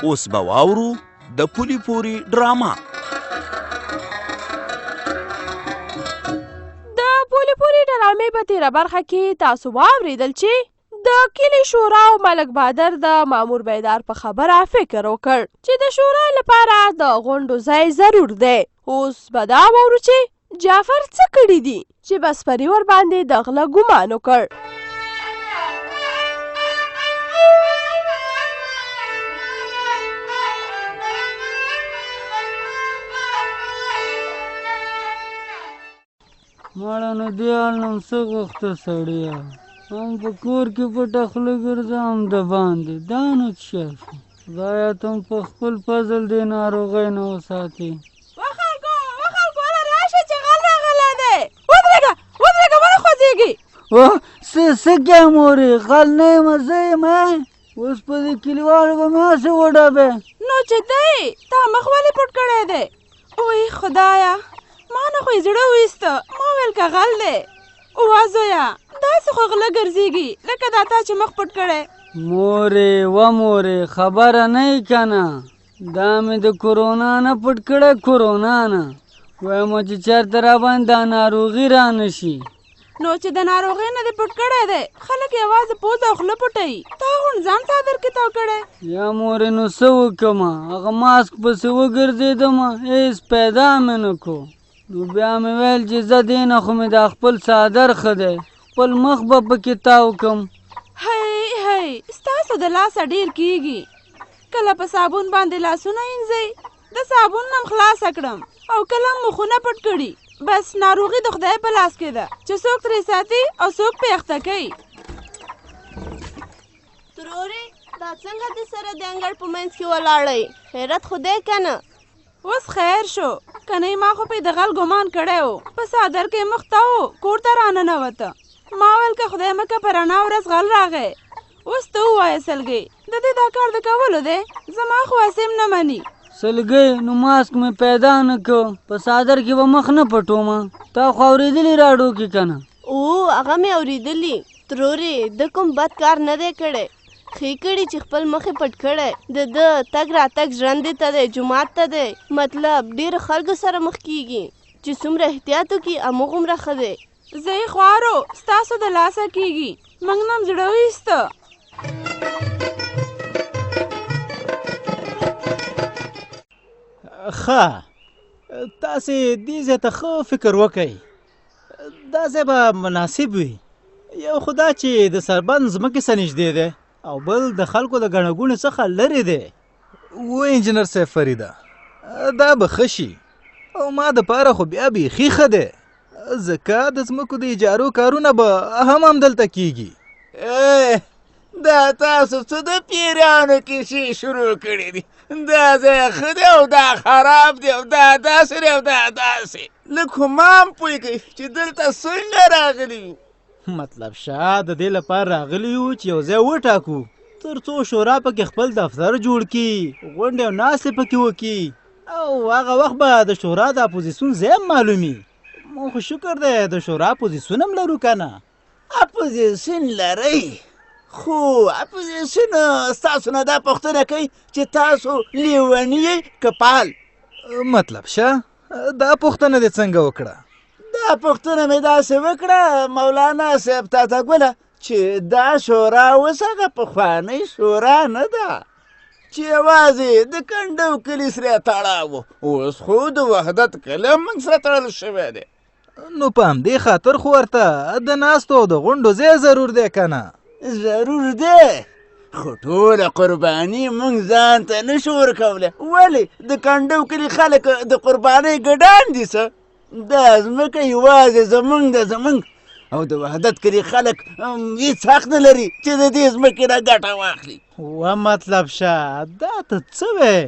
اوس به واورو د پولي پوري ډراما. د پولي پوري ډرامې په تیره برخه کې تاسو واورېدل چې د کلي شورا او ملک بهادر د مامور بیدار په خبره فکر وکړ چې د شورا لپاره د غونډو ځای ضرور دی. اوس به دا واورو چې جعفر څه کړي دي چې بس پري ور باندې د غله ګمان وکړ. ماړه نو دیال نم څه غوښته سړیه، هم په کور کې پټه خوله ګرځه هم د باندې، دا نو څه شو؟ خدایه ته هم په خپل فضل دې ناروغۍ نه وساتې. وخلکو وله راشه چې غل راغلی دی. ودرېږه ونه خوځېږي. څه کې مورې، غل نه یم زه یم. اوس په دې کلیوالو به مې هسې وډبې. نو چې دی تا مخ ولې پټ کړی دی؟ اوی خدایه، ما نه خو یې زړه وایسته. ما ویل که غل دی. اوه زویه، داسې خو غله ګرځېږي لکه دا تا چې مخ پټ کړی. مورې خبره نه یې که نه، دا مې د کرونا نه پټ کړی. کرونا نه وایم چې چېرته راباندې دا ناروغي را نه شي. نو چې د ناروغۍ نه دې پټ کړی دی، خلک یوازې پوزه او خوله پټوي، تا غوڼ ځان څادر کې تاو کړی. یا مورې نو څه وکړمه، هغه ماسک پسې وګرځېدمه، هېڅ پیدا مې نه کو. نو بیا مې ویل چې زه دې نه خو مې دا خپل څادر ښه دی، خپل مخ به پکې تاو کړم. هی ستاسو د لاسه ډېر کېږي. کله په صابون باندې لاسونه وینځئ، د صابون نه م خلاصه کړم، او کله م مخونه پټ کړي. بس ناروغي د خدای په لاس کې ده چې څوک ترې ساتي او څوک پې اخته کوي. ترورې دا څنګه دې سره د انګړ په منځ کې ولاړئ؟ خیرت خو دی که نه؟ اوس خیر شو، کنی ما خو پې د غل ګمان کړی و. په څادر کې مخ تاو، کور ته راننوته. ما ویل که خدای مکه په رڼا ورځ غل راغی. اوس ته ووایه سلګۍ، د دې دا کار د کولو دی؟ زما خو اسیم نه مني. سلګۍ نو ماسک مې پیدا نه کړ، په څادر کې به مخ نه پټومه. تا خو اورېدلي راډیو کې که نه؟ هغه مې اورېدلي. ترورې د کوم بد کار نه دی کړی، ښې کړي چې خپل مخ یې پټ کړی. د تګ راتګ ژرندې ته دی، جومات ته دی، مطلب ډېرو خلکو سره مخ کېږي. چې څومره احتیاط وکړي همغومره ښه دی. زه یې خوارو ستاسو د لاسه کېږي، موږ نه م زړه وایسته. ښه، تاسې دې ځای ته ښه فکر وکئ. دا ځای به مناسب وي. یو خو دا چې د سربند ځمکې سره نږدې دی، او بل د خلکو د ګڼه ګوڼې څخه لرې دی. و انجینر صاحب فریده، دا به ښه شي، او ما دپاره خو بیا بیخي ښه دی، ځکه د ځمکو د اجارو کارونه به هم همدلته کېږي. دا تاسو څه د پیرانو کیسې شروع کړي دي؟ دا ځای ښه دی او دا خراب دی او دا داسې دی او دا داسې. لږ خو ما هم پوه کوي چې دلته څنګه راغلي یو. مطلب شاه د دې لپاره راغلي یو چې یو ځای وټاکو، تر څو شورا پکې خپل دفتر جوړ کړي، غونډې او ناستې پکې وکړي، او هغه وخت به د شورا د اپوزیسیون ځای هم معلومي. مو خو شکر دی د شورا اپوزیسیون هم لرو که نه؟ اپوزیسیون لرئ؟ خو اپوزیسیون ستاسو نه دا پوښتنه کوي چې تاسو لیوني یئ که فعال؟ مطلب شه، دا پوښتنه دې څنګه وکړه؟ دا پوښتنه مې داسې وکړه مولانا صاحب تاته ګله، چې دا شورا اوس هغه پخوانۍ شورا نه ده چې یوازې د کنډو کلي سره تړاو و. اوس خو د وحدت کلي موږ سره تړل شوی دی. نو په همدې خاطر خو ورته د ناستو او د غونډو ځای ضرور دی که نه؟ ضرور دی، خو ټوله قرباني موږ ځان ته نشو ورکولی. ولې د کنډو کلي خلک د قربانۍ ګډان دي څه؟ دا ځمکه یوازې زموږ ده، زموږ، او د وحدت کلي خلک هېڅ حق نه لري چې د دې ځمکې نه ګټه واخلي. و مطلب شه، دا ته څه وې؟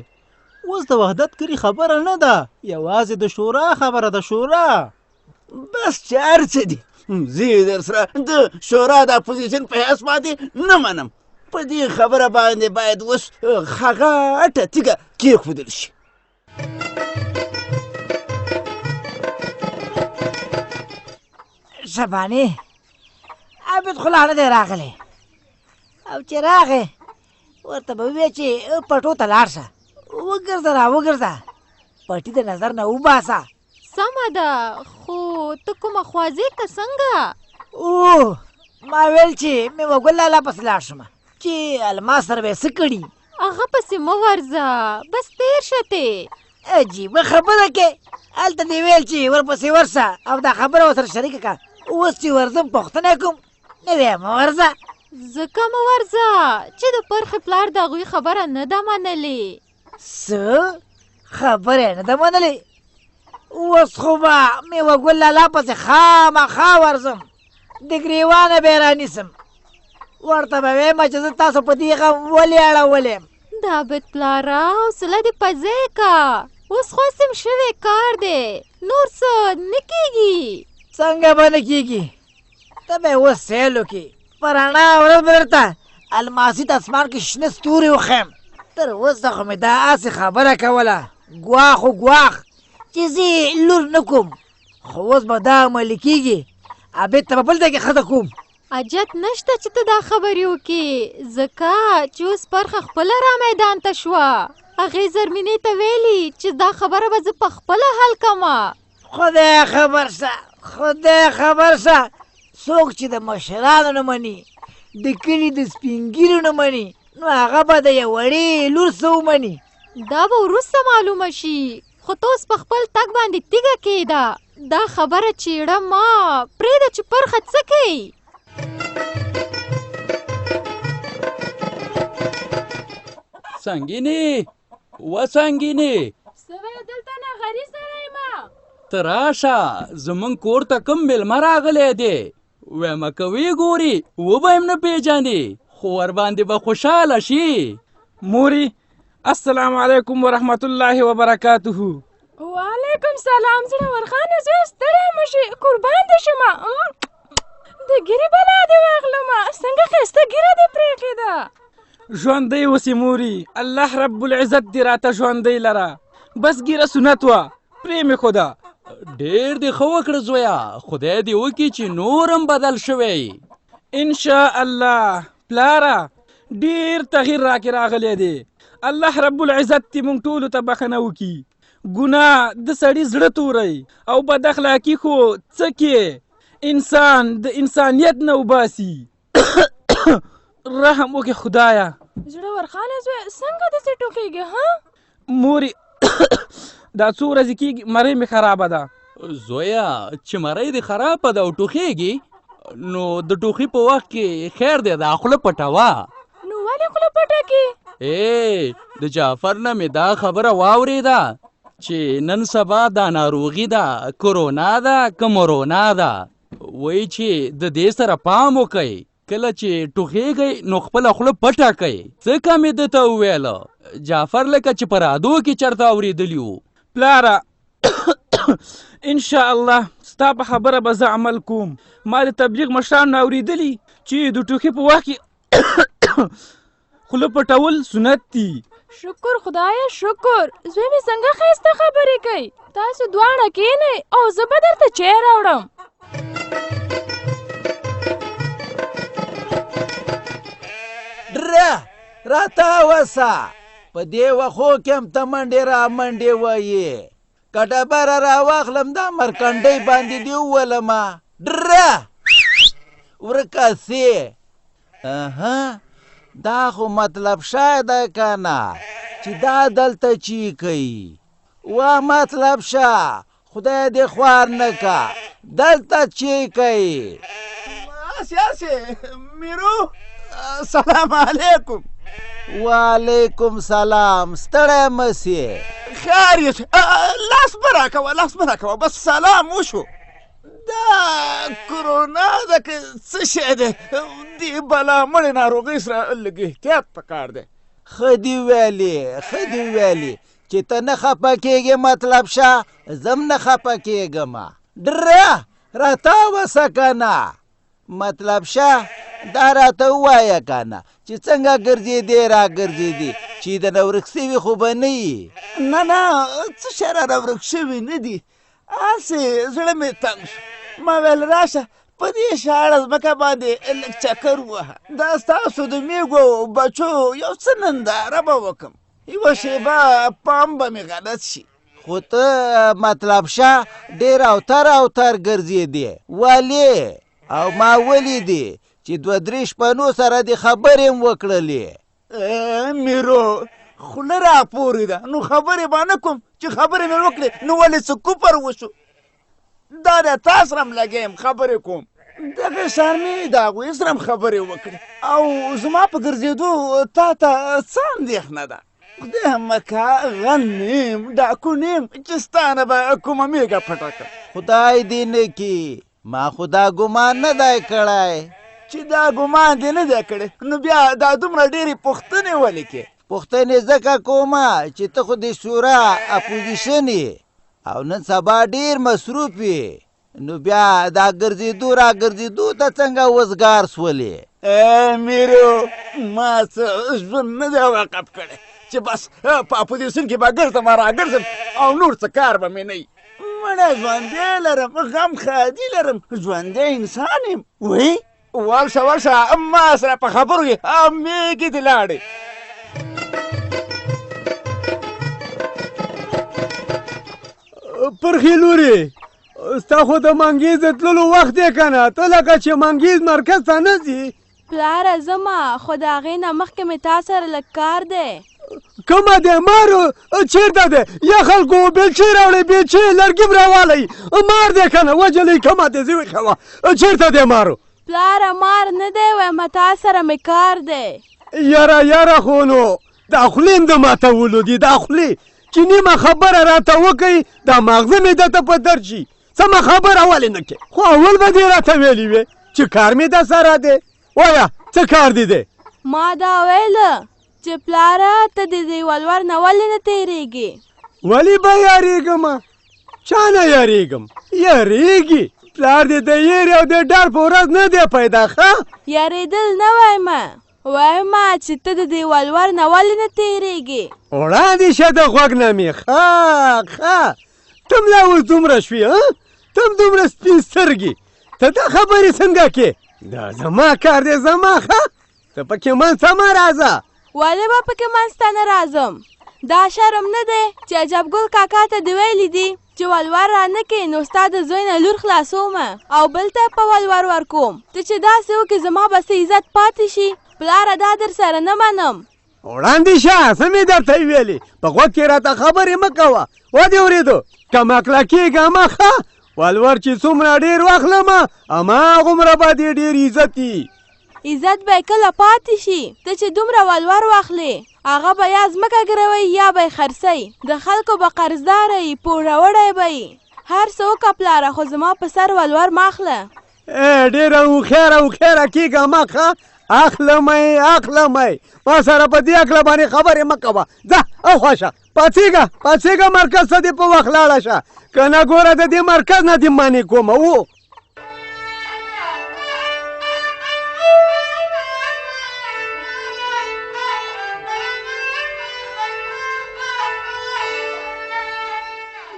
اوس د وحدت کلي خبره نه ده، یوازې د شورا خبره ده. شورا بس چې هر څه دي، زه یې در سره د شورا د اپوزیسیون په حیث باندې نه منم. په دې خبره باندې باید اوس غټه تیږه کېښودل شي. شبانې عابد خو لاړه دی راغلی، او چې راغی ورته به ووایه چې پټو ته لاړ شه، وګرځه را وګرځه، پټي د نظر نه وباسه. سمه ده، خو ته کومه خوازې که څنګه؟ اوه ما ویل چې مې وګل لالا پسې لاړ شم چې الماس سره به یې څه کړي. هغه پسې مه ورځه، بس تېر شه ته. عجیبه خبره کې، هلته دې ویل چې ورپسې ورشه او دا خبره ورسره شریکه کړه. اوس چې ورځم پوښتنه کوم، نه دی مه ورځه. ځکه مه ورځه چې د پرخې پلار د هغوی خبره نه ده منلې. څه خبره یې نه ده منلې؟ اوس خو به مې وګل لالا پسې خامخا ورځم، د ګریوانه به یې رانیسم، ورته به ویم چې زه تاسو په دې غم ولې اړولی یم. دا بد پلاره حوصله دې په ځای که، اوس خواستم شوی کار دی، نور څه نه کېږي. څنګه به نه کېږي؟ ته به یې اوس سیل وکړي، په رڼا ورځ به درته الماسي اسمان کې شنه ستوري وښیم. تر اوسه خو مې دا هسې خبره کوله ګواښ و ګواښ چې زه یې لور نه کوم، خو اوس به دا عملي کېږي، عبید ته به بل ځای کې ښځه کوم. حاجت نشته چې ته دا خبرې وکړې، ځکه چې اوس پرخه خپله را میدان ته شوه. هغې زرمینې ته ویلي چې دا خبره به زه په خپله حل کمه. خدای خبر شه، خدای خبر شه، څوک چې د مشرانو نه مني، د کلي د سپین ږیرو نه مني، نو هغه به د یو وړې لور څه ومني. دا به وروسته معلومه شي، خو ته اوس په خپل تګ باندې تیږه کېده. دا خبره چېړه ما پرېږده چې پرخه څه کوي. سنګینې و سنګینې، سوی دلته نه غري سره یمه. ته راشه، زمونږ کور ته کوم مېلمه راغلی دی. ویمه کوې ګورې وبه یم نه پېژنې، خو ورباندې به خوشحاله شي. موري السلام علیکم ورحمت الله وبرکاته. وعلیکم سلام. زړه ورخانه زوی ستړی مه شي، قربان دې شمه. د ګیرې بلا دې واخلمه، څنګه ښایسته ګیره دې پرېښې ده. ژوندی اوسې موري، الله رب العزت دې راته ژوندی لره، بس ګیره سنت وه پرې مې ښوده. ډېر دې ښه وکړه زویه، خدای دې وکړي چې نورم بدل شوی. انشاءالله پلاره ډېر تغییر راکې راغلی دی. الله رب العزت دې موږ ټولو ته بخښنه وکړي. ګناه د سړي زړه توری او بد اخلاقي خو څه کې انسان د انسانیت نه وباسي. رحم وکړې خدایه. زړه ورخانه زوی څنګه داسې ټوکېږي ها؟ موري دا څو ورځې کېږي مرۍ مې خرابه ده. زویه چې مرۍ دې خرابه ده او ټوخېږي، نو د ټوخي په وخت کې خیر دی دا خوله پټوه. نو ولې خوله پټه کړي؟ د جعفر نه مې دا خبره واورېده چې نن سبا دا ناروغي ده، کرونا ده که مرونا ده. وایي چې د دې سره پام وکئ، کله چې ټوخېږئ نو خپله خوله پټه کئ. ځکه مې ده ته وویله جعفر لکه چې په رادو کې چېرته اورېدلي وو. پلاره انشاءالله ستا په خبره به زه عمل کوم. ما د تبلیغ مشرانو نه اورېدلي چې د ټوخي په وخت کې خوله پټول سنت دي. شکر خدایه شکر. زوی مې څنګه ښایسته خبرې کوي. تاسو دواړه کښېنئ او زه به درته چای راوړم. ډره راتاوسه، په دې وخو کې هم ته منډې را منډې وایې، که ډبره راواخلم دا مرکنډۍ باندې دې وولمه. ډره ورکه سې. دا خو مطلب شای ده که نه چې دا دلته چی کوي. وا مطلب شه، خدای دې خوار نه که، دلته چی کوي. سیاسي میرو سلام علیکم. وعلیکم سلام. ستړی مه سې. خیر یې لاس به راکوه، لاس به راکوه، بس سلام وشو. دا کرونا ده که څه شی دی؟ دې بلا مړې ناروغۍ سره لږ احتیاط پکار دی. ښه دې ویلې، ښه دې ویلې چې ته نه خفه کېږې مطلب شه، زه هم نه خفه کېږم. ډره راتاوسه که نه، مطلب شه دا راته ووایه که نه چې څنګه ګرځېدې را ګرځېدې، چې د نه ورک سوي خو به نه یي. نه څه شی را ورک شوي نه دي، هسې زړه مې تنګ شو. ما ویل راشه په دې شاړه ځمکه باندې لږ چکر ووهه. دا ستاسو د میږو بچو یو څه ننداره به وکړم، یوه شیبه پام به مې غلط شي. خو ته مطلب شه ډېر اوتر ګرځېدې ولې؟ او ما ولیدې چې 2-3 شپنو سره دې خبرې هم وکړلې. میرو خوله راپورې ده، نو خبرې به نه کوم چې خبرې مې وکړې نو ولې څه کوپر وشو؟ دا د تا سره هم لګیم خبرې کوم، دغه شان مې د هغوی سره هم خبرې وکړې او زما په ګرځېدو تا ته څه اندېښنه ده؟ خدای همکه غن نیم ډاکو نیم چې ستا نه به کومه میږه پټه کړم. خدای دې نه کړي، ما خو دا ګمان نه دی کړی. چې دا ګمان دې نه دی کړی نو بیا دا دومره ډېرې پوښتنې ولې کې؟ پوښتنې ځکه کومه چې ته خو د شورا اپوزیشن یې او نن سبا ډېر مصروف یې، نو بیا دا ګرځېدو را ګرځېدو ته څنګه وزګار سولې؟ میرو ما څه ژوند نه دی وقف کړی چې بس په اپوزیشن کې به ګرځم راګرځم او نور څه کار به مې نه وي. مړه ژوندی لرم، غم ښادي لرم، ژوندی انسان یم. وی ورشه ما سره په خبرو کې میږې دې لاړې. پرخي لورې ستا خو د منګیز د تللو وخت دی که نه؟ ته لکه چې منګیز مرکز ته نه ځي. پلاره ځمه، خو د هغې نه مخکې مې تا سره لږ کار دی. کومه دی مار چیرته دی؟ یا خلکو بیلچې راوړئ، بیلچې لرګي م راوالی. مار دی که نه؟ وجلئ کومه دی زه وښوه چیرته دی مارو؟ پلاره مار نه دی وایم، تا سره مې کار دی. یاره خو نو دا خولې م د ماتولو دي، دا خولې چې نیمه خبره راته وکئ دا ماغزه مې درته په درد شي. سمه خبره ولې نه کې؟ خو اول به دې راته ویلي وې چې کار مې در سره دی. وایه څه کار دې دی؟ ما دا ویله چې پلاره ته د دې ولور نه ولې نه تېرېږې؟ ولې به یارېږم؟ چا نه یارېږم؟ یارېږي پلار دې د یېرې او د ډار په ورځ نه دی پیدا ښه؟ یارېدل نه وایمه، وایمه چې ته د دې ولور نه ولې نه تېرېږې؟ وړاندې شه د غوږ نه مې ښه ته م لا اوس دومره شوې ته م دومره سپین سترګې ته دا خبرې څنګه کې؟ دا زما کار دی زما ښه ته پکې منځ ته مه راځه. ولې به پکې منځ ته نه راځم؟ دا شرم نه دی چې عجبګل کاکا ته دې ویلي دي چې ولور را نه کې نو ستا د زوی نه لور خلاصومه او بل ته په ولور ورکوم. ته چې داسې وکړې زما به څه عزت پاتې شي؟ پلاره دا در سره نه منم. وړاندې شه څه مې درته ویلې؟ په غوږ کې راته خبرې مه کوه. ودې اورېدو کم عقله کېږه مه ښه ولور چې څومره ډېر واخلمه هماغومره به دې ډېر عزت وي. عزت به یې کله پاتې شي؟ ته چې دومره ولور واخلې هغه به یا ځمکه ګروئ یا به یې خرڅئ، د خلکو به قرضداره یي، پوروړی به یي. هر څه وکړه پلاره خو زما په سر ولور مه اخله. ډېره هوښیاره کېږه مه ښه اخلمئ ما سره په دې هکله باندې خبرې مه کوه. ځه اخوا شه پاڅېږه مرکز ته دې په وخت لاړه شه که نه ګوره د دې مرکز نه دې منې کومه و.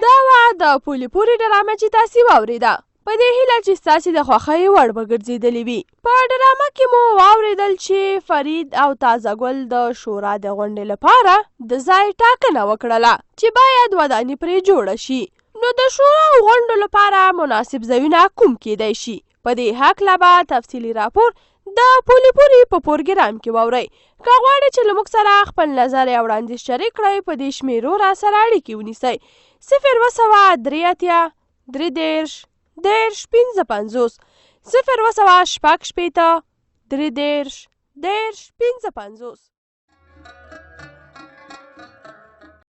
دا وه د پولې پورې ډرامه چې تاسې واورېده. په دې هیله چې ستاسې د خوښۍ وړ به ګرځېدلې وي. په ډرامه کې مو واورېدل چې فرید او تازه ګل د شورا د غونډې لپاره د ځای ټاکنه وکړله چې باید وداني پرې جوړه شي. نو د شورا او غونډو لپاره مناسب ځایونه کوم کیدی شي؟ په دې هکله به تفصیلي راپور د پولې پورې په پروګرام کې واورئ. که غواړئ چې له موږ سره خپل نظر یا وړاندیز شریک کړئ په دې شمېرو را سره اړیکې ونیسئ: 0 10 0 15 50